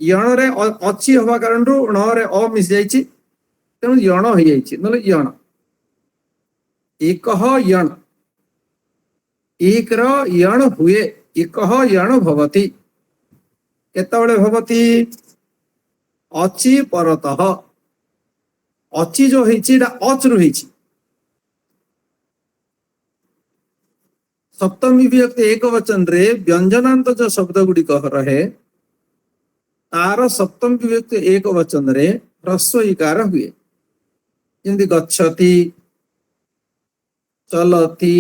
यण रे अच्छी हवा कारण ण रे अ मिस जाइछि तेणु यण हो जाइछि नले यण एक यण एक यण हुए एक यण भवति केतबळे भवति अच्छी परतः अच्छी जो होइछि एटा अच रु होइछि सप्तमी विभक्ति एक वचन रे व्यंजनांत जो शब्द गुडी कह रहे तार सप्तम विभक्ति एक वचन रे ह्रस्व इकार हुए जेमति गच्छति चलति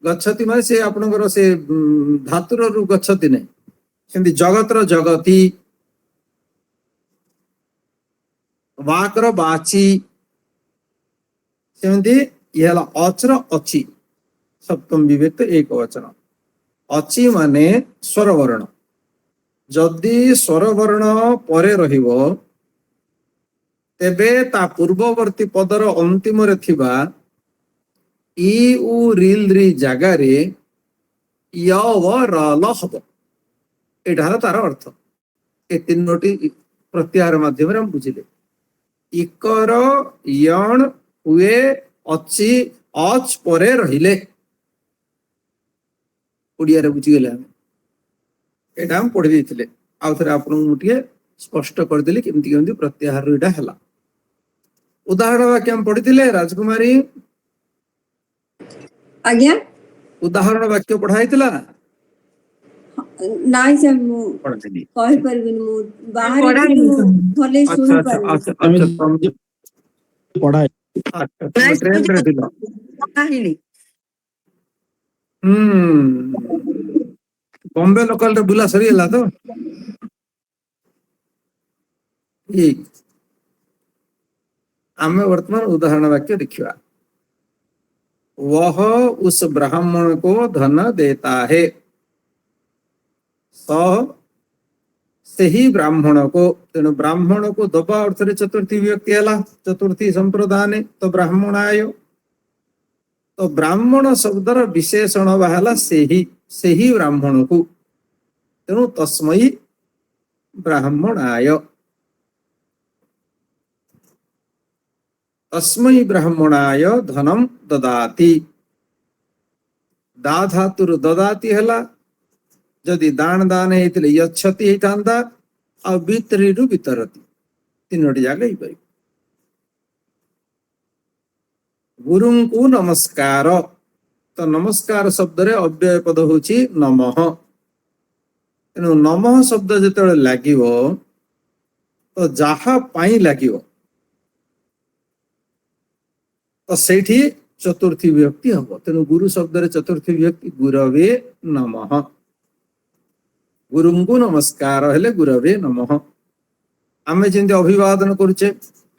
गच्छति माने से आपनकर से धातुर रु गच्छति नै सेमति जगतर जगति वाकर बाची सेमति यहला अचर अछि सप्तम विभक्ति एक वचन अछि माने स्वर वर्ण जदि स्वर वर्ण परे रहिबो तेबे ता पूर्ववर्ती पदर अंतिम रे थिबा इ उ रिल रि जागा रे य व र ल हबो एटार तार अर्थ ए तीनोटी प्रत्याहार माध्यम रे हम बुझिले इकर यण हुए अछि अच परे रहिले ओडिया रे बुझि गेले हम एटा हम पढि दिथिले आ थरे आपन मुटिए स्पष्ट कर देली केमति केमति प्रत्याहार एटा हला उदाहरण वाक्य हम पढिथिले राजकुमारी आज्ञा उदाहरण वाक्य पढाइतला नाइ से मु पढिथिली कहि परबिन मु बाहर भले सुन पर अच्छा तुम पढ़ा अच्छा तुम ट्रेन रे दिलो काहिनी बॉम्बे लोकल रे बुला सरी हला तो ठीक आमे वर्तमान उदाहरण वाक्य देखिवा वह उस ब्राह्मण को धन देता है से ही ब्राह्मण को तेणु ब्राह्मण को दबा अर्थ रे चतुर्थी विभक्ति हला चतुर्थी संप्रदान तो ब्राह्मणाय तो ब्राह्मण शब्दर विशेषण बाहला से ही ब्राह्मण को तेणु तस्मै ब्राह्मणाय तस्मै ब्राह्मणाय धनम ददाति दा धातुर ददाति हला जदि दान दान हेतिले यच्छति हेतांता आ वितरिरु वितरति तीनोटी जागा ही परि गुरुंकु नमस्कार तो नमस्कार शब्द रे अव्यय पद होची नमः तेणु नमः शब्द जेतेबेले लागिवो तो जाहा पाई लागिवो तो सेठी चतुर्थी विभक्ति हबो तेणु गुरु शब्द रे चतुर्थी विभक्ति गुरवे नमः गुरुंकु नमस्कार हेले गुरवे नमः आमे जेंति अभिवादन करूचे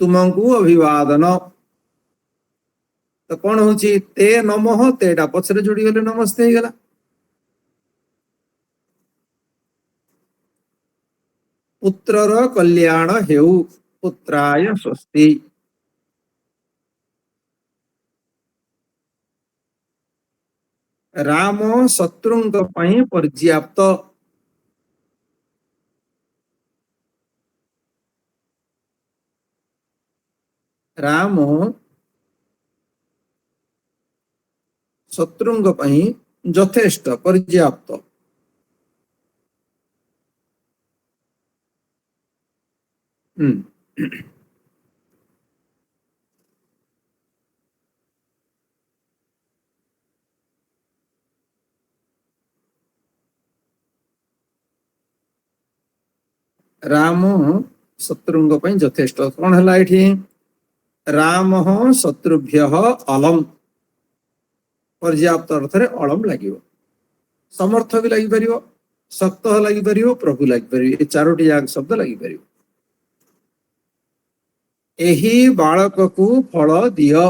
तुमंकु अभिवादन तो कौन होची ते नमः तेटा पछरे जोड़ी गले नमस्ते ही गला पुत्रर कल्याण हेउ पुत्राय स्वस्ति राम शत्रुंग पई पर्याप्त राम शत्रुंग पई यथेष्ट पर्याप्त राम शत्रुंग पई यथेष्ट कौन हला एठी राम शत्रुभ्य अलम पर्याप्त अर्थ रे अलम लागिवो समर्थ भी लागि परिवो शक्त लागि परिवो प्रभु लागि परिवो ए चारोटी याग शब्द लागि परिवो एही बालक को फल दियो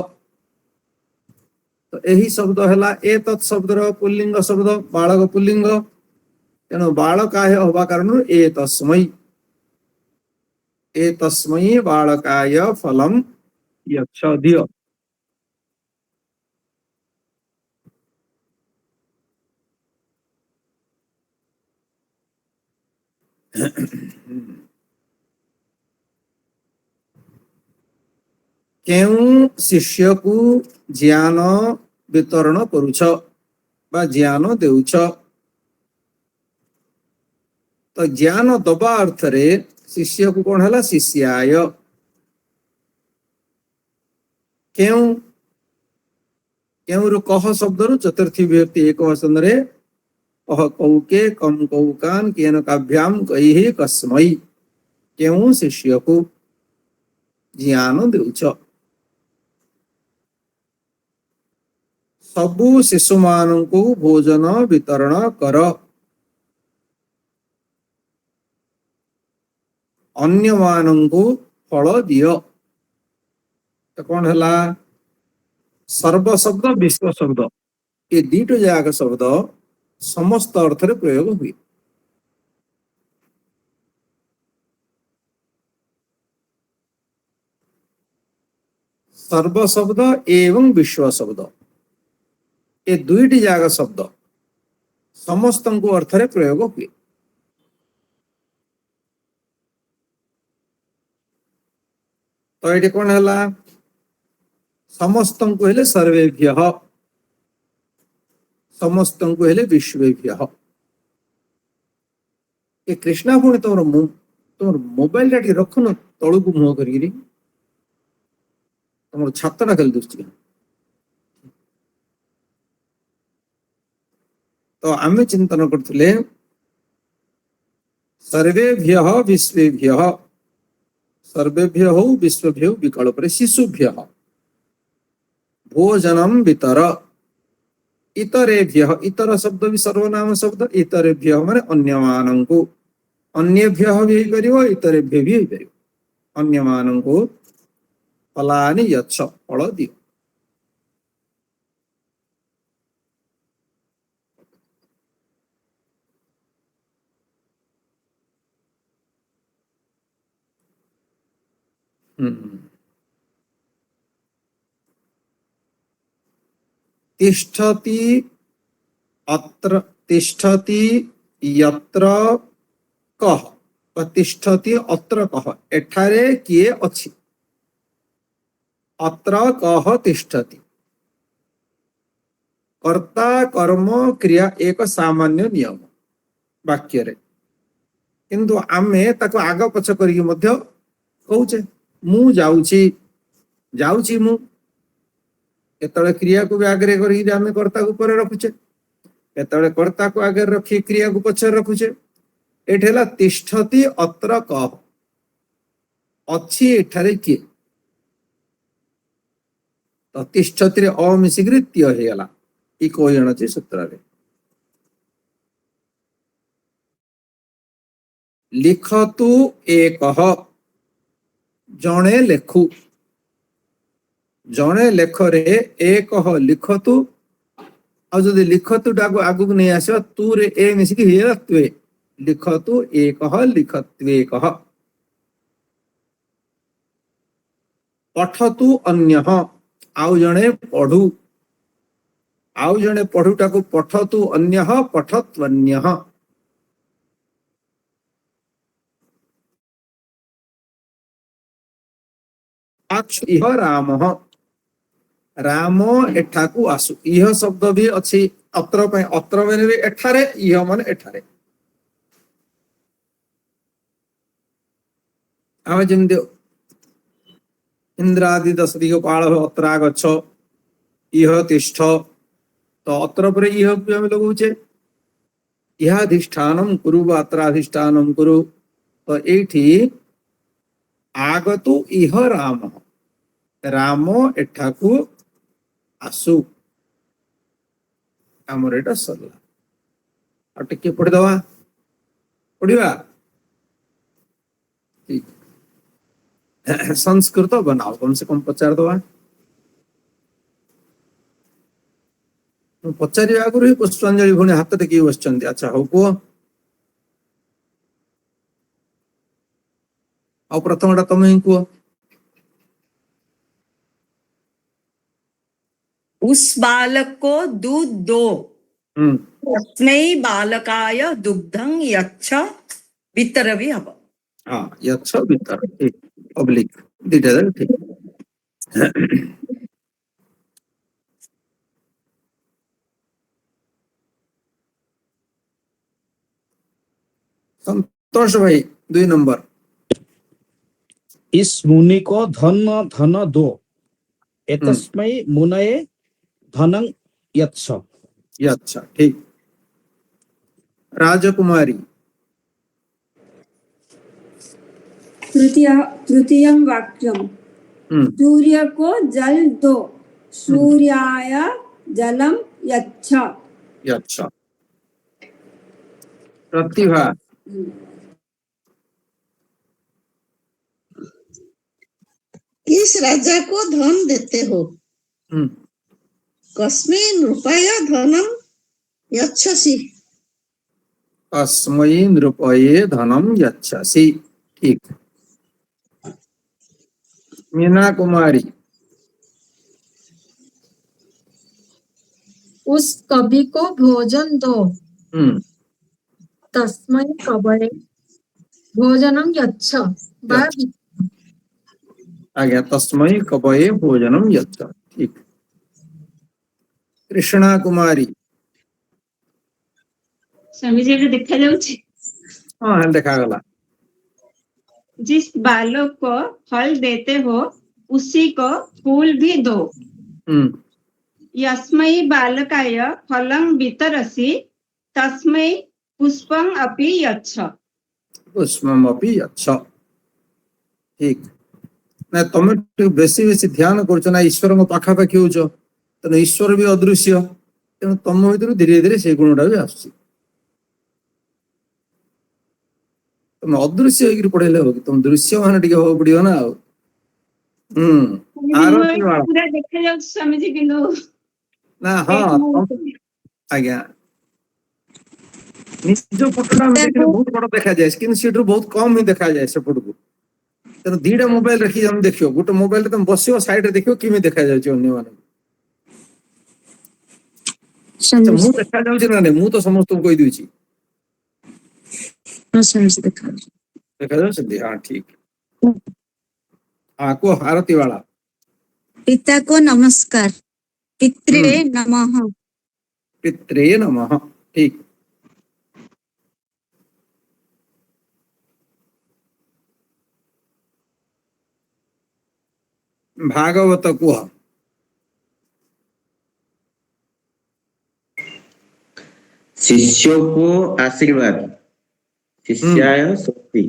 तो एही शब्द हला ए तत् शब्द रो पुल्लिंग शब्द बालक पुल्लिंग तेणु बालकाय होबा कारण ए तस्मै बालकाय फलम यच्छ दियो କେଉଁ ଶିଷ୍ୟକୁ ଜ୍ଞାନ ବିତରଣ କରୁଛ ବା ଜ୍ଞାନ ଦେଉଛ। ତ ଜ୍ଞାନ ଦବା ଅର୍ଥରେ ଶିଷ୍ୟକୁ କଣ ହେଲା ଶିଷ୍ୟାୟ। କେଉଁ କେଉଁରୁ କହ ଶବ୍ଦରୁ ଚତୁର୍ଥୀ ବିଭକ୍ତି ଏକ ବଚନରେ କହ କୌକେ କମ୍ କୌକାନ୍ କେନ କାଭ୍ୟାମ କୈହି କସ୍ମୈ। କେଉଁ ଶିଷ୍ୟକୁ ଜ୍ଞାନ ଦେଉଛ। ସବୁ ଶିଶୁମାନଙ୍କୁ ଭୋଜନ ବିତରଣ କର। ଅନ୍ୟମାନଙ୍କୁ ଫଳ ଦିଅ। ତ କଣ ହେଲା ସର୍ବ ଶବ୍ଦ ବିଶ୍ୱ ଶବ୍ଦ ଏ ଦିଟା ଯାକ ଶବ୍ଦ ସମସ୍ତ ଅର୍ଥରେ ପ୍ରୟୋଗ ହୁଏ। ସର୍ବ ଶବ୍ଦ ଏବଂ ବିଶ୍ୱ ଶବ୍ଦ ଏ ଦୁଇଟି ଯାକ ଶବ୍ଦ ସମସ୍ତଙ୍କୁ ଅର୍ଥରେ ପ୍ରୟୋଗ ହୁଏ। ତ ଏଠି କଣ ହେଲା ସମସ୍ତଙ୍କୁ ହେଲେ ସର୍ବେଭ୍ୟଃ, ସମସ୍ତଙ୍କୁ ହେଲେ ବିଶ୍ୱେଭ୍ୟଃ। ଏ କୃଷ୍ଣା ପୁଣି ତମର ମୋବାଇଲ ଟା ଟିକେ ରଖୁନ ତଳକୁ ମୁହଁ କରିକିରି। ତମର ଛାତଟା ଖାଲି ଦୁଶ୍ଚି। ତ ଆମେ ଚିନ୍ତନ କରୁଥିଲେ ସର୍ବେଭ୍ୟଃ ବିଶ୍ୱେଭ୍ୟଃ, ସର୍ବେଭ୍ୟ ହଉ ବିଶ୍ୱଭ୍ୟ ହଉ ବିକଳ୍ପରେ ଶିଶୁଭ୍ୟଃ ଭୋଜନಂ ବିତର। ଇତରେଭ୍ୟଃ ଇତର ଶବ୍ଦ ବି ସର୍ବନାମ ଶବ୍ଦ। ଇତରେଭ୍ୟଃ ମାନେ ଅନ୍ୟମାନଙ୍କୁ, ଅନ୍ୟଭ୍ୟଃ ବି ହେଇପାରିବ ଇତରେଭ୍ୟ ବି ହେଇପାରିବ। ଅନ୍ୟମାନଙ୍କୁ ଫଲାନି ଯଚ୍ଛ ଫଳ ଦିଅ। तिष्ठति अत्र तिष्ठति यत्र कः तिष्ठति अत्र कः एठारे किए अछि। अत्र कः तिष्ठति कर्ता कर्म क्रिया एक सामान्य नियम वाक्य रे, किंतु आमे ताको आग पछ करिक मध्य कहूचे मु जाउची, जाउची मु केतळे क्रिया को भी आगे करिक आमे कर्ता को ऊपर रखुचे, केतळे कर्ता को आगे रखी क्रिया को पछ रखुचे। एठे हला तिष्ठति अत्र कः अछि एठारे किए। तो तिष्ठति रे अ मिसिकरी त्य हे गला ई कोयण अछि सूत्र रे। लिखतु एकः जणे लेखु, जणे लेखरे एकः लिखतु आ जदि लिखतु टाको आगु नहीं आसो तू रे ए मिसिकी हे त्वे। लिखतु एकः लिखत्वेकः। पठतु अन्यः आउ जणे पढ़ु, आउ जणे पढ़ुटाको पठतु अन्यः पठत्वन्यः। इह रामः, राम एठाकू आसु। इह शब्द भी अछि अत्र पे, अत्र माने भी एठारे, इह माने एठारे। आमे जेमदि इंद्रादि दश दिगपाल अत्र आगच्छ इह तिष्ठ, तो अत्र पर इह भी आमे लगौचे इहाधिष्ठानम कुरु वा अत्राधिष्ठानम कुरु। तो एठी आगतु इह रामः, राम एठाकू आसु। आमर एटा सरला। आ टिके पढ़ी दवा, पढ़िबा संस्कृत बनाओ कम से कम पचार दवा। पचारि आगुरी ही पुष्पांजलि भुणी हाथ टेकी बसचंदी। अच्छा हो कुह आ प्रथमटा तमे ही कुह। उस बालक को दूध दो, तस्मै बालकाय दुग्धं यच्छ ଭିତର ବି ହବ। हाँ यच्छ भीतर ठीक ऑब्लिक दीटा जाक ठीक संतोष भाई 2 नंबर इस मुनि को धन धन दो एतस्मै मुनये धनं यच्छ। यच्छ ठीक राजकुमारी तृतीयं वाक्यम सूर्य को जल दो सूर्याय जलम यच्छ। यच्छ प्रतिभा किस राजा को धन देते हो? कस्मिन् रूपाय धनम यच्छसि। अस्मै नृपये धनम यच्छसि ठीक मीना कुमारी उस कवि को भोजन दो तस्मै कवये भोजनम यच्छ। आ गया तस्मै कवये भोजनम यच्छ ठीक कृष्णा कुमारी स्वामी जी को देखा जाउछि। हाँ देखा गला जिस बालक को फल देते हो उसी को फूल भी दो। यस्मै बालकाय फलं वितरसि तस्मै पुष्पं अपि यच्छ। पुष्पम अपि यच्छ ठीक ना तुम बेसी बेसी ध्यान करछ ना ईश्वर को पाखा पाखी होछ तने ईश्वर भी अदृश्य तेणु तुम भीतर धीरे धीरे से गुणटा भी आसुची तुम अदृश्य होकर पढ़ेले हो तुम दृश्य मान टिके हो पड़ियो ना आरती वाला पूरा देखा जाउछि स्वामी जी किंतु ना हाँ आज्ञा निज फोटोटा देखले बहुत बड़ देखा जाय किन सीटरू बहुत कम ही देखा जाय से फोटो को तेणु दीटा मोबाइल रखी हम देखियो गोटे मोबाइल तुम बसियो साइड रे देखियो किमे देखा जाय अन्य मान मु देखा जाउछि ना मु तो समस्त को कहि दिउछि देखा जाउछि हाँ ठीक हाँ को आरती वाला पिता को नमस्कार पितृवे नमः। पित्रे नमः ठीक भागवत कुह शिष्यों को आशीर्वाद शिष्याय स्वस्ति।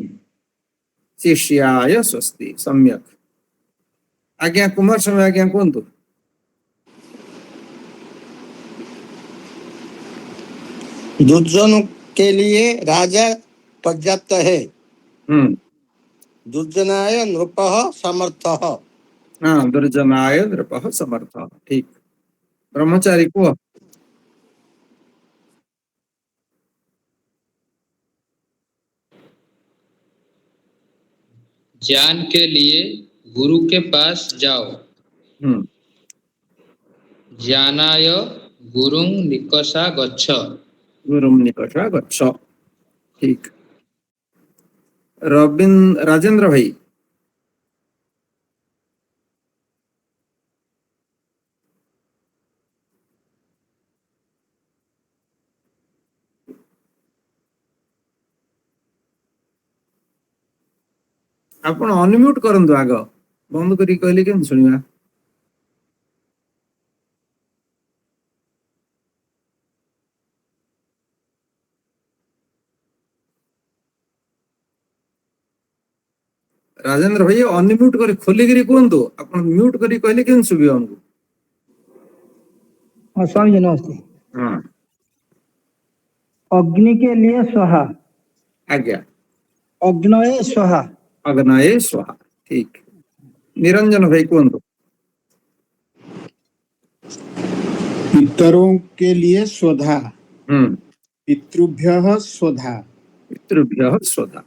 शिष्याय स्वस्ति सम्यक आज्ञा कुमार समय आज्ञा कहतु दुर्जनों के लिए राजा पर्याप्त है दुर्जनाय नृपः समर्थः। हाँ दुर्जनाय नृपः समर्थः ठीक ब्रह्मचारी को ज्ञान के लिए गुरु के पास जाओ ज्ञानाय गुरुं निकषा गच्छ। गुरुं निकषा गच्छ ठीक राजेंद्र भाई आपण अनम्यूट करंतु आग बंद करी कहले केम सुनिया राजेंद्र भाई अनम्यूट करी खोली गिरी कहंतु आपण म्यूट करी कहले केम सुबि हमको। हाँ स्वामी जी नमस्ते। हां अग्नि के लिए स्वाहा आज्ञा अग्नये स्वाहा अग्नये स्वाहा ठीक निरंजन भाई कहंतु पितरों के लिए स्वधा पितृभ्यः स्वधा। पितृभ्यः स्वधा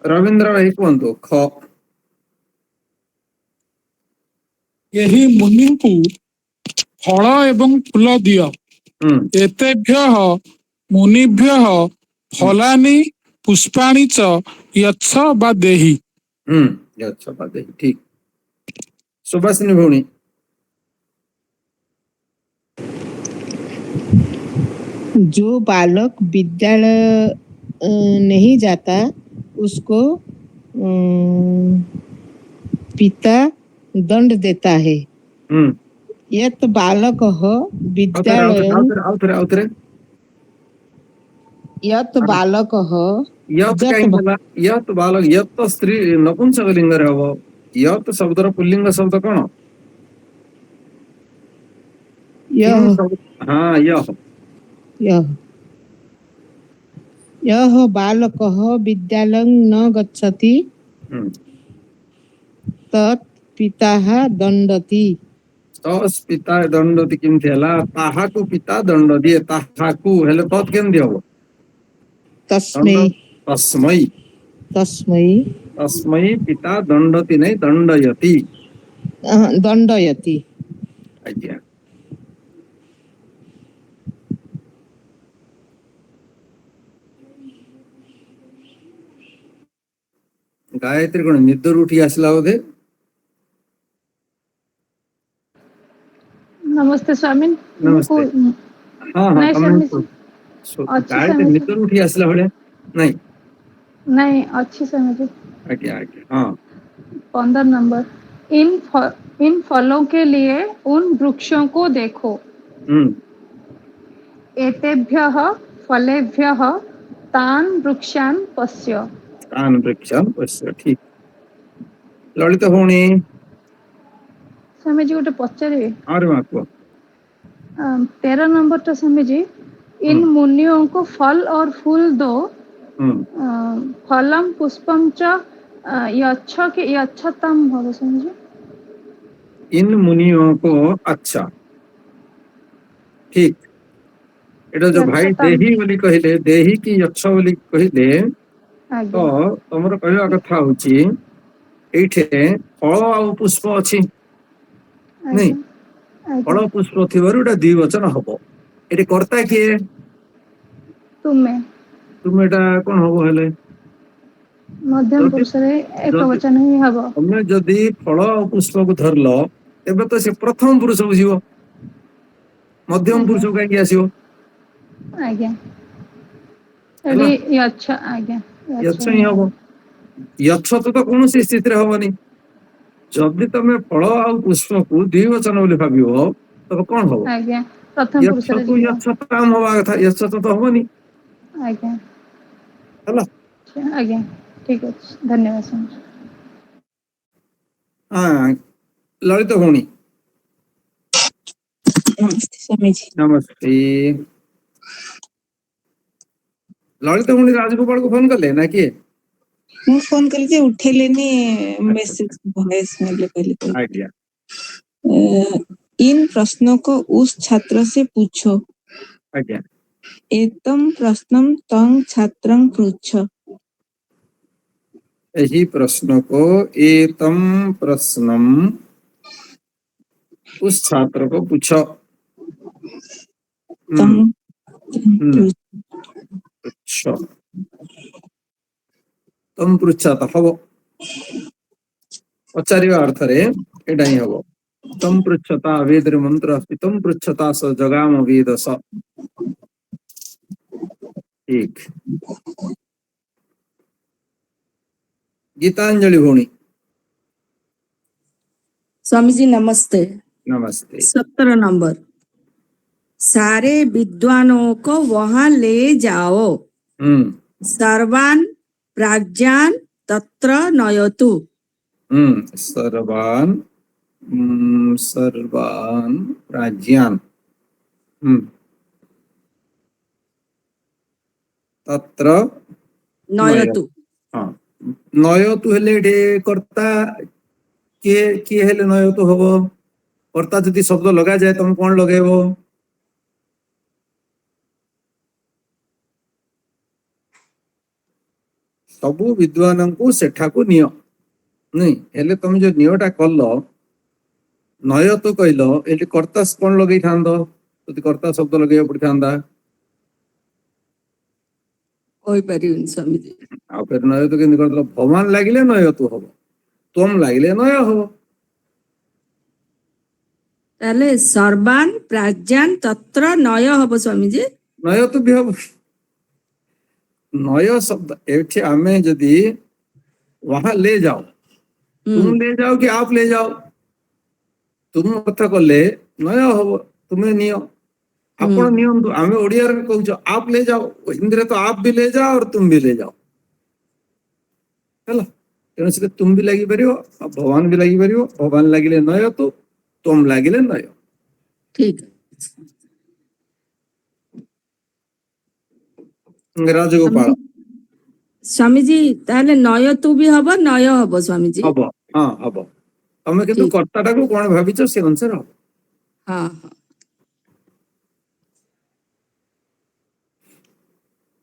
रविंद्र भाई कहंतु ख यही मुनि को फल एवं फूल दियो एतेभ्यः मुनिभ्यः फलानि पुष्पाणि च यच्छ वा देहि। अच्छा बात है, ठीक। सुभाषिनी भौणी। जो बालक विद्यालय नहीं जाता उसको पिता दंड देता है। यत बालक विद्यालय यत बालक यत बालक यत स्त्री नपुंसकलिंग रे हबो। यत शब्दर पुल्लिंग शब्द कौन? हाँ यह बालक विद्यालयं न गच्छति तत् पिता दंडति। तस् पिता दंडति किमथि हला? ताहाकु पिता दंड दिए। ताहाकु हेले तत् केमथि हबो? तस्मै तस्मै तस्मै तस्मै पिता दंडति नहीं दंडयति। दंडयति। आज्ञा। गायत्री कौन निद्र उठी आसला बोधे? नमस्ते स्वामी। नमस्ते। हाँ नहीं स्वामी जी, गायत्री निद्र उठी आसला भले नहीं? नहीं अच्छी स्वामी जी। आज्ञा आज्ञा। हाँ 15 नंबर। इन फलों के लिए उन वृक्षों को देखो। एतेभ्यः फलेभ्यः तान् वृक्षान् पश्य। तान् वृक्षान् पश्य, ठीक। ललित भौणी। स्वामी जी गोटे पचारे। और मां को 13 नंबर तो स्वामी जी, इन मुनियों को फल और फूल दो। फलम पुष्पम च यच्छ के यच्छतम होगा स्वामी जी। इन मुनियों को, अच्छा ठीक। एटा जो भाई देही बोली कहले, देही की यच्छ बोली कहले, तो तमर कहवा कथा होची एठे फल आ पुष्प अछि नहीं? फल पुष्प थिबारु एटा द्विवचन हबो। एटे कर्ता किए? तुमे एटा कोन हबो हेले? मध्यम पुरुष रे एक वचन ही हबो। तुमे जदी फल आ पुष्प को धरलो एबे तो से प्रथम पुरुष बुझिबो, मध्यम पुरुष काई आसीबो? आज्ञा। एडी अच्छा आज्ञा। यच्छ ही हबो। यच्छ तो कौनसी स्थिति रे हबनी। जदि तमे फल आ पुष्प को द्विवचन बोली भाबिबो तो कोन हबो? आज्ञा प्रथम पुरुष रे यच्छ यच्छताम हवा कथा, यच्छ तो हबनी। आज्ञा हला आज्ञा, ठीक है, धन्यवाद स्वामी। हाँ ललित भौणी। नमस्ते स्वामी जी। नमस्ते। ललित भौणी राजगोपाल को फोन करले ना कि? मु फोन करके उठेलेनी, मैसेज वॉइस मेल पहले। आइडिया। इन प्रश्नों को उस छात्र से पूछो। आज्ञा। एतम प्रश्नम तं छात्रं पृच्छ। यही प्रश्न को, एतम प्रश्नम उस छात्र को पूछो। पृच्छ, तम पृच्छात हबो। पचारिवा अर्थ रे एटा ही हबो। तम पृच्छता वेदर मंत्र अस्ति, तम पृच्छता स जगाम वेदस। ठीक। गीतांजलि भौणी। स्वामी जी नमस्ते। नमस्ते। 17 नंबर। सारे विद्वानों को वहां ले जाओ। सर्वान प्राज्ञान तत्र नयतु। सर्वान सर्वान प्राज्ञान तत्र नयतु। हाँ नयतु हेले एठे कर्ता किए हेले नयतु हबो। कर्ता जदि शब्द लगा जाए तुम कौन लगेबो? सबु विद्वान को सेठा को नियो नहीं हेले तुम जो नियोटा कल नय तो कहल ये कर्ता कौन लगे था, कर्ता शब्द लगे पड़ी था। होई परिबन स्वामी जी आ फिर नय तो केंद्र करदला भगवान लागिले नय तू हबो तुम लागिले नय हबो ताले सर्वान प्राज्ञान तत्र नय हबो स्वामी जी नय तो भी हबो नय शब्द एठी हमें यदि वहां ले जाओ तुम ले जाओ कि आप ले जाओ तुम अर्थ कले नय हबो तुम्हें नियो आपण नियंतु आमे ओडिया रे कहउछ आप ले जाओ हिंदी रे तो आप भी ले जाओ और तुम भी ले जाओ हैला तेणु से तुम भी लागी परियो भगवान भी लागी परियो भगवान लागिले नय तो तुम लागिले नय ठीक राजगोपाल स्वामी जी ताले नय तू भी हबो नय हबो स्वामी जी हबो हां हबो तमे किंतु कर्ताटा को कोन भाबिचो से अनुसार हबो हां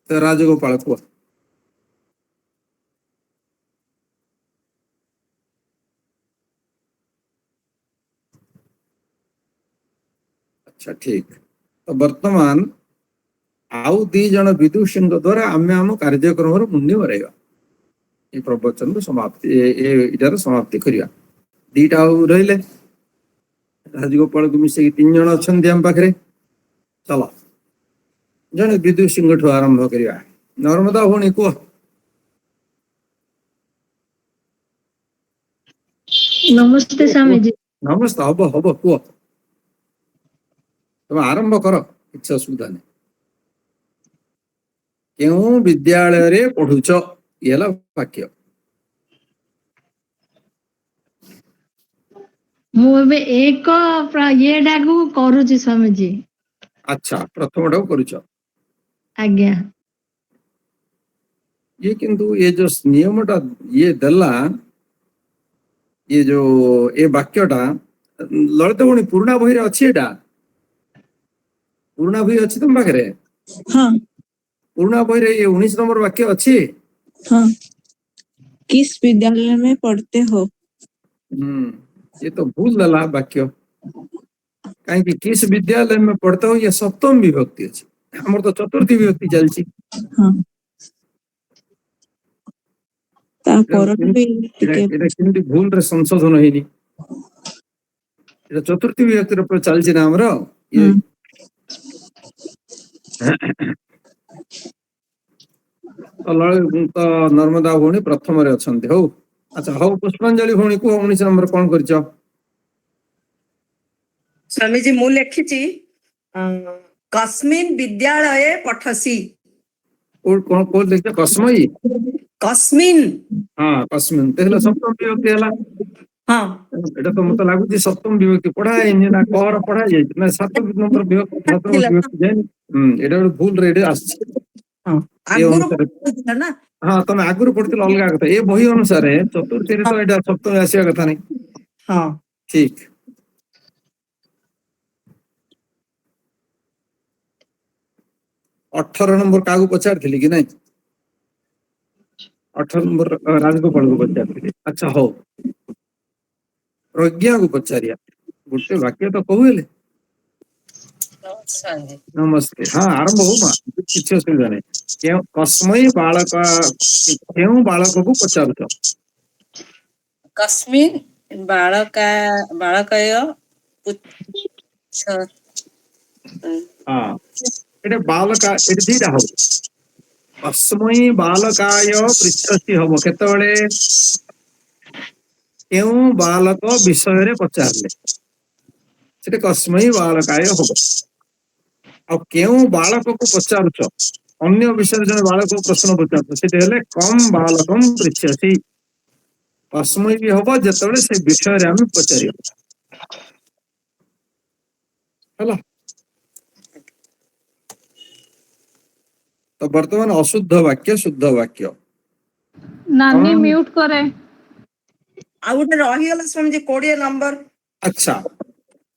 तो राजगोपाल को अच्छा ठीक तो वर्तमान आउ दी जन विदुषी द्वारा आमे आम कार्यक्रम मुंडी मरइबा ये प्रवचन रो समाप्ति इटार समाप्ति करिया दीटा रहिले राजगोपाल को मिसे 3 जन अछन हम पाखरे चलो जने विदुषी ठो आरंभ करिया नर्मदा होनी को नमस्ते स्वामी जी नमस्ते हब हब को तुम आरंभ कर किसी असुविधा नहीं क्यों विद्यालय रे पढ़ुच ये वाक्य मु एबे एक ये डाकू करूची स्वामी जी अच्छा प्रथम टा करूच आज्ञा ये किंतु ये जो नियमटा ये देला ये जो ए वाक्यटा ललित गुणी पुराणा बही रे अछि एटा पुराणा बही अछि तुम पाखरे हाँ पुराणा बही रे ये 19 नंबर वाक्य अछि हाँ किस विद्यालय में पढ़ते हो ये तो भूल देला वाक्य कहीं कि किस विद्यालय में पढ़ते हो ये सप्तम विभक्ति अछि हमर तो चतुर्थी विभक्ति चलछि हाँ ता परन भी टिके एटा किंतु भूल रे संशोधन हेनी एटा चतुर्थी विभक्ति रे पर चलछि ना हमरो ये तो नर्मदा भौणी प्रथम रे अछंती हो अच्छा हो पुष्पांजलि भौणी को 19 नंबर कोन करछ स्वामी जी मु लेखिची कस्मिन विद्यालये पठसी और कोन लिखछ कस्मई कस्मिन हां कस्मिन तेला सप्तम विभक्ति हला हां एटा तो मत लागु जे सप्तम विभक्ति पढ़ाए ना कहर पढ़ा जाय ना सात नंबर विभक्ति सात नंबर विभक्ति जाय एटा भूल रे आछ हां आगुरु ना हाँ तुम आगुरु पढ़ते अलग कथा ये बही अनुसार चतुर्थी रे तो एटा सप्तम आसिया कथा नहीं हां ठीक 18 नंबर कागु पचार थिली कि नहीं 18 नंबर राजगोपाल को पचार थिली अच्छा हो प्रज्ञा को पचारिया गोटे वाक्य तो कहूले नमस्ते हाँ आरंभ हो मा किछ असुविधा नहीं क्यों कस्मई बालक क्यों बालक को पचारुछ कस्मिन बालकय हाँ एटा बालका एटा दीटा हो कस्मई बालकाय पृच्छसि हबो केतबेले क्यों बालक विषय रे पचारले सेटा कस्मई बालकाय हबो अब क्यों बालक को पचारुछ अन्य विषय जन बालक को प्रश्न पचारुछ सेटा हेले कम बालकम पृच्छसि कस्मई भी हबो जेतबेले से विषय रे हम पचारियो हला तो वर्तमान अशुद्ध वाक्य शुद्ध वाक्य नानी म्यूट करे आ उठे रही गला स्वामी जी 20 नंबर अच्छा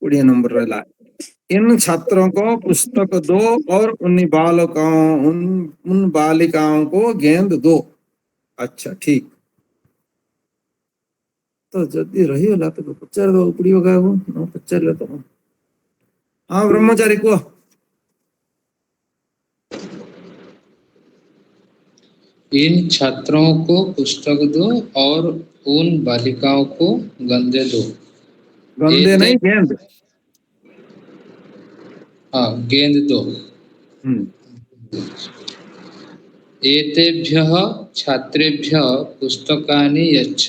20 नंबर रहला इन छात्रों को पुस्तक दो और उन बालिकाओं को गेंद दो अच्छा ठीक तो जल्दी रही होला तो पचार दो उपड़ी होगा वो न पचार ले तो हाँ ब्रह्मचारी को इन छात्रों को पुस्तक दो और उन बालिकाओं को गंदे दो। गंदे नहीं, गेंद। हाँ, गेंद दो। एतेभ्यः छात्रेभ्यः पुस्तकानि यच्छ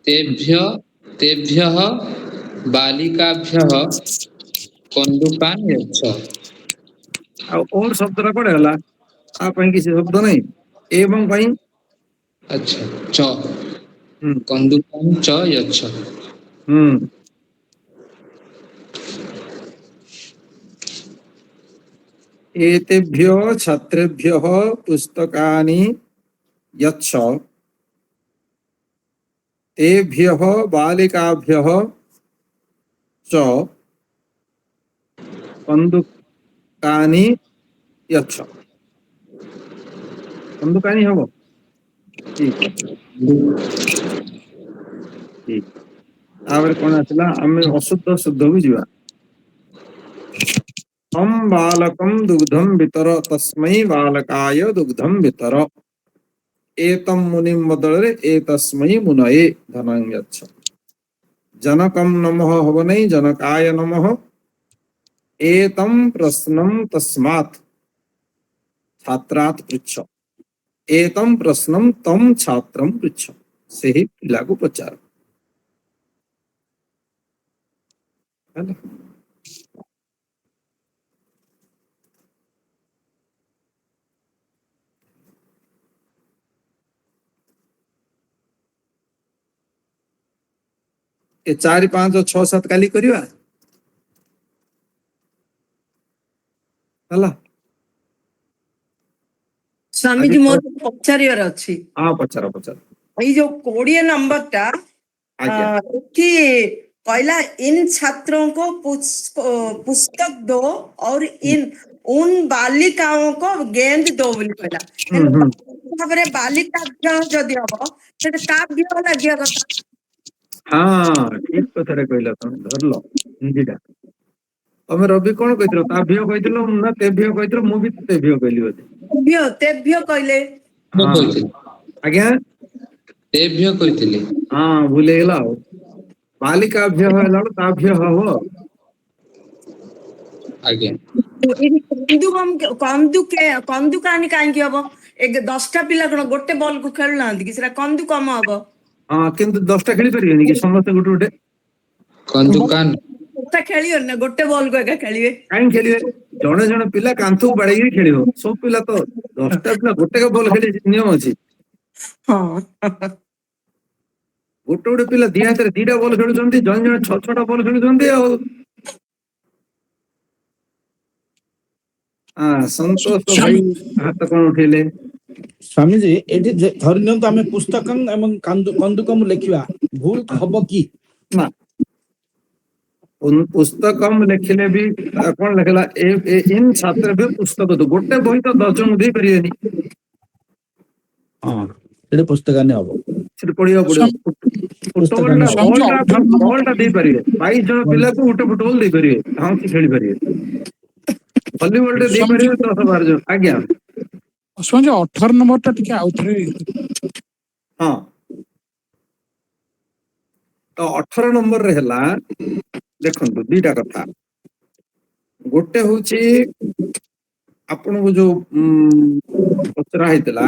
तेभ्यः बालिकाभ्यः कन्दुकानि यच्छ। और शब्द कौन है? आप किसी शब्द नहीं एवं कहीं। अच्छा, च कन्दुकानि च यच्छ। एतेभ्यो छात्रेभ्यः पुस्तकानि यच्छ तेभ्यः बालिकाभ्यः च कन्दुकानि यच्छ। कन्दुकानि हबो। ठीक ठीक। आवर कोन आसला आमे अशुद्ध शुद्ध बुझिबा। हम बालकं दुग्धं वितर तस्मै बालकाय दुग्धं वितर। एतं मुनिं बदले एतस्मै मुनये धनं यच्छ। जनकं नमः हवनै जनकाय नमः। एतं प्रश्नं तस्मात् छात्रात् पृच्छ। एतं प्रश्नं तम छात्रं पृच्छ। सेही पिला को पचार। ହେଲା। ए 4 5 6 7 काली करिवा हला। स्वामी जी मोर पचारियर अछि। हां पचार पचार। ए जो 20 नंबर टा कि पहला इन छात्रों को पुस्तक दो और इन उन बालिकाओं को गेंद दो बोली कहला। भाबरे बालिका जदि हबो सेटा काव्य लागिया कथा। हाँ ठीक कथा रे कहला तुम धरलो हिंदीटा। तमे रवि कोन कहितलो? ताभ्य कहितलो ना तेभ्य कहितलो? मु भी तेभ्य कहली बोले। तेभ्य कहले। आज्ञा तेभ्य कहितले। हां भूले गेला। बालिकाभ्य होला ताभ्य हो। आज्ञा कंदुकानी काहे हबो? एक 10टा पिला कोन गोटे बॉल को खेलु नांदी कि सेटा कंदु कम हबो। हां किंतु 10टा खेली परिबेनी कि समस्त गोटे गोटे कंदुकान ता खेलियो ना गोटे बॉल को एका खेलिबे। काहे खेलिबे? जणे जणे पिला कांथु बाडैगी खेलिबो। सब पिला तो 10टा पिला गोटे का बॉल खेली नियम अछि। हां गोटे गोटे पिला दी हाथ रे 2टा बॉल खेलुचंती, जणे जणे 6-6टा बॉल खेलुचंती। संतोष तो भाई हाथ कौन उठेले? स्वामी जी एठी धरि नियंतु आमे पुस्तकं एवं कंदुकम लेखिबा भूल हबो कि ना? उन पुस्तकम लेखिले भी कौन लिखला? इन छात्र भी पुस्तक दो। गोटे बही तो 10 जन दे परिबेनी। हां एटे पुस्तकाने हबो। से पढियो पढियो फुटबॉल दे परिबे। 22 जन पिला को गोटे फुटबॉल दे परिबे। हां से खेली परिबे। वॉलीबॉल दे परिबे 10-12 जन। आज्ञा स्वामी 18 नंबर टा टिके आउथरे। हां तो 18 नंबर रे हला देखंतु दीटा कथा। गोटे होची आपण को जो पचरा हैतला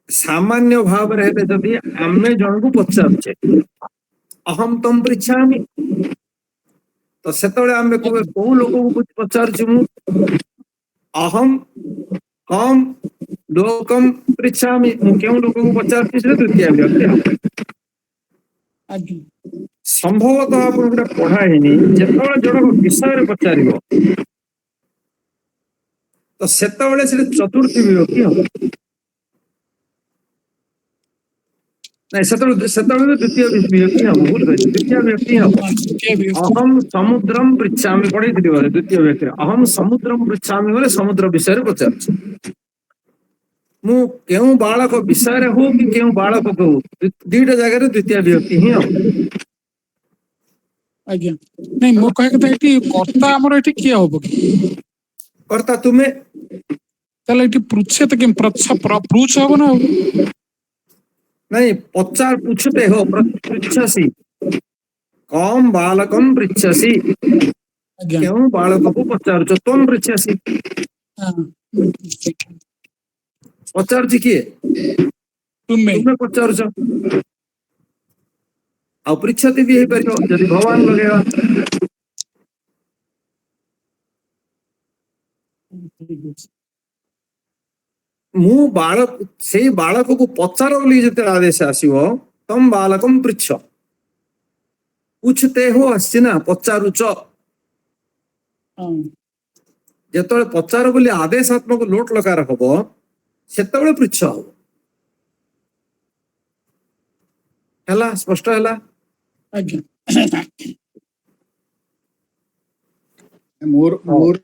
सामान्य भाव रे हेते जदी आमे जन को पचारछे अहम तम पृच्छामि तो सेतळे आमे को लोक को पचारछु मु अहम हम लोकम पृच्छामि मु केउ लोक को पचारछि से द्वितीय व्यक्ति। संभवतः आपण गुडा पढ़ा हेनी जेतळे जण विषय रे पचारिबो तो सेतळे से चतुर्थी व्यक्ति हो नहीं सेतळे द्वितीय व्यक्ति हो। भूल गए द्वितीय व्यक्ति हो। अहम समुद्रम पृच्छामि पढ़ी थी बोले द्वितीय व्यक्ति अहम समुद्रम पृच्छामि बोले समुद्र विषय रे पचारछि मु केउ बालक विषय रे हो कि केउ बालक को दीटा जगह रे द्वितीय व्यक्ति ही हो। आज्ञा नहीं मो कहे कथा एटी कर्ता हमर एटी किया होबो कि? कर्ता तुम्हें ତାହେଲେ ଏଠି ପୃଚ୍ଛେତ କି ପୃଚ୍ଛ ହବ ନା ଆଉ। नहीं पचार पूछते हो पृच्छसी कम बालकम पृच्छसी ଆଜ୍ଞା क्यों बालक को पचारुच तुम पृच्छसी पचारुच किए ତୁମେ तुम्हें पचारुच आ पृच्छति भी है परियो यदि भगवान लगेगा मु बालक से बालक को पचार बोली जते आदेश आसीबो तम बालकम पृच्छ पूछते हो आसी ना पचारुच ଯେତେବେଳେ ପଚାର ବୋଲି ଆଦେଶାତ୍ମକ ଲୋଟ ଲକାର ହବ ସେତେବେଳେ ପୃଚ୍ଛ ହବ ହେଲା ସ୍ପଷ୍ଟ ହେଲା ଆଜ୍ଞା मोर मोर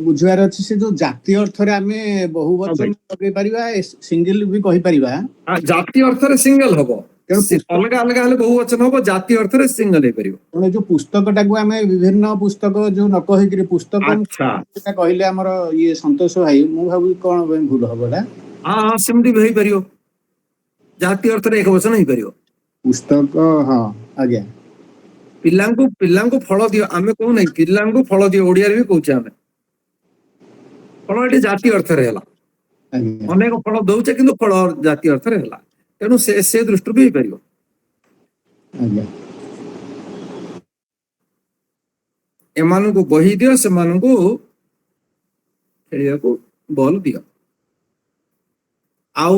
बुझवार अछि से जो जाति अर्थरे आमे बहुवचन लगे परिबा सिंगल भी कहि परिबा ଜାତି ଅର୍ଥରେ ସିଙ୍ଗଲ ହବ ଅଲଗା ଅଲଗା ହେଲେ ବହୁ ବଚନ ହବ ଜାତି ଅର୍ଥରେ ସିଙ୍ଗଲ ହେଇପାରିବ तेणु जो पुस्तकटाକୁ ଆମେ ବିଭିନ୍ନ ପୁସ୍ତକ जो ନ କହିକିରି पुस्तक ଆଚ୍ଛା କହିଲେ ଆମର ଇଏ ସନ୍ତୋଷ ଭାଇ ମୁଁ ଭାବୁଛି କଣ ପାଇଁ ଭୁଲ ହବ ଏଟା ହଁ ହଁ ସେମିତି ବି ହେଇପାରିବ ଜାତି ଅର୍ଥରେ ଏକ ବଚନ ହେଇପାରିବ पुस्तक ହଁ ଆଜ୍ଞା ପିଲାଙ୍କୁ ପିଲାଙ୍କୁ ଫଳ ଦିଅ ଆମେ କହୁନାହିଁ ପିଲାଙ୍କୁ ଫଳ ଦିଅ ଓଡିଆରେ ବି କହୁଛେ ଆମେ ଫଳ ଏଠି ଜାତି ଅର୍ଥରେ ହେଲା ଆଜ୍ଞା ଅନେକ ଫଳ ଦଉଛେ କିନ୍ତୁ ଫଳ ଜାତି ଅର୍ଥରେ ହେଲା ତେଣୁ ସେ ଦୃଷ୍ଟିରୁ ବି ହେଇପାରିବ ଆଜ୍ଞା ଏମାନଙ୍କୁ ବହି ଦିଅ ସେମାନଙ୍କୁ ଖେଳିବାକୁ ବଲ ଦିଅ ଆଉ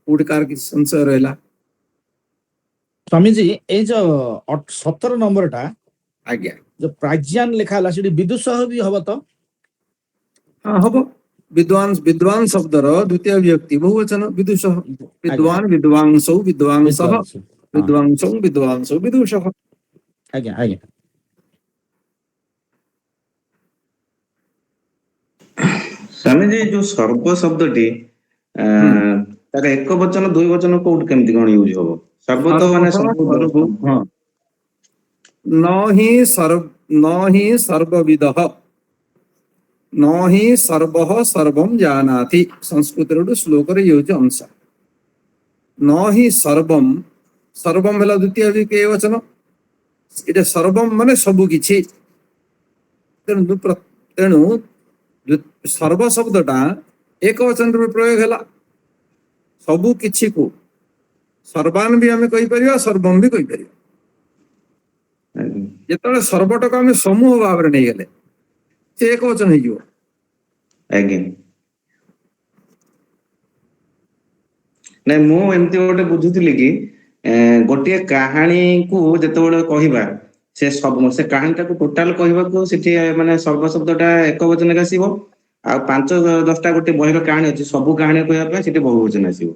କୋଉଠି କାହାର କିଛି ସଂଶୟ ରହିଲା स्वामी जी ए जो 17 नंबर टा आज्ञा जो प्राज्ञान लिखा हला सेठी विदुषः भी हबो तो हाँ हब विद्वान विद्वान शब्दर द्वितीय विभक्ति बहुवचन विदुषः विद्वान विद्वांसौ विद्वांसः विद्वांसौ विद्वांसौ विदुषः आज्ञा आज्ञा स्वामी जी जो सर्व शब्दटी तार एक वचन दुई वचन कोड केमती कोन यूज होबो सर्व तो माने सब हाँ न ही सर्वविदः न ही सर्वः सर्वं जानाति संस्कृत श्लोक रे यूज अंश न ही सर्वम सर्वम होला द्वितीय विभक्ति वचन इटा सर्वम माने सब किछि तेणु सर्व शब्दटा एक वचन रे प्रयोग होला सबु किछि को सर्वान भी आमे कहि परिया सर्वम भी कहि परिया जेतले सर्वटक आमे समूह भाव रे नै गेले से एक वचन हे जो आगे नै मु एमती गोटे बुझुतिली कि गोटे कहानी को जेतेबेले कहिबा से सब से कहानीटा को टोटल कहिबा को सिटी माने सर्व शब्दटा एक वचन के आसीबो आ 5-10टा गोटे बहिर कहानी अछि सब कहानी कहिबा पे सिटी बहुवचन आसीबो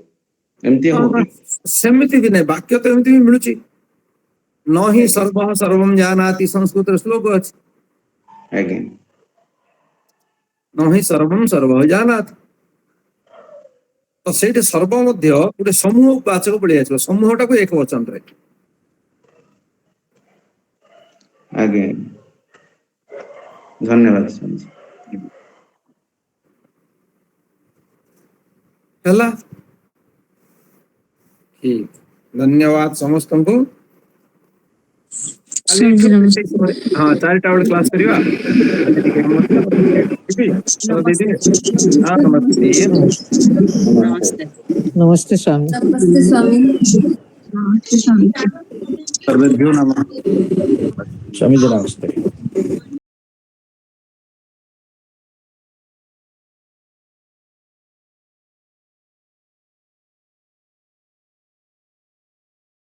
एमती हो सेमिति भी नहीं वाक्य तो एमती भी मिलुची न ही सर्वः सर्वं जानाति संस्कृत श्लोक अछि आगे न ही सर्वं सर्वः जानाति तो सेठी सर्व मध्य गोटे समूह वाचक पड़ी आछो समूहटा को एक वचन रे आगे धन्यवाद हला ठीक धन्यवाद समस्त को हाँ 4टा बेले क्लास करिवा नमस्ते स्वामी नमस्ते स्वामी सर्वेभ्यो नमः स्वामी जी नमस्ते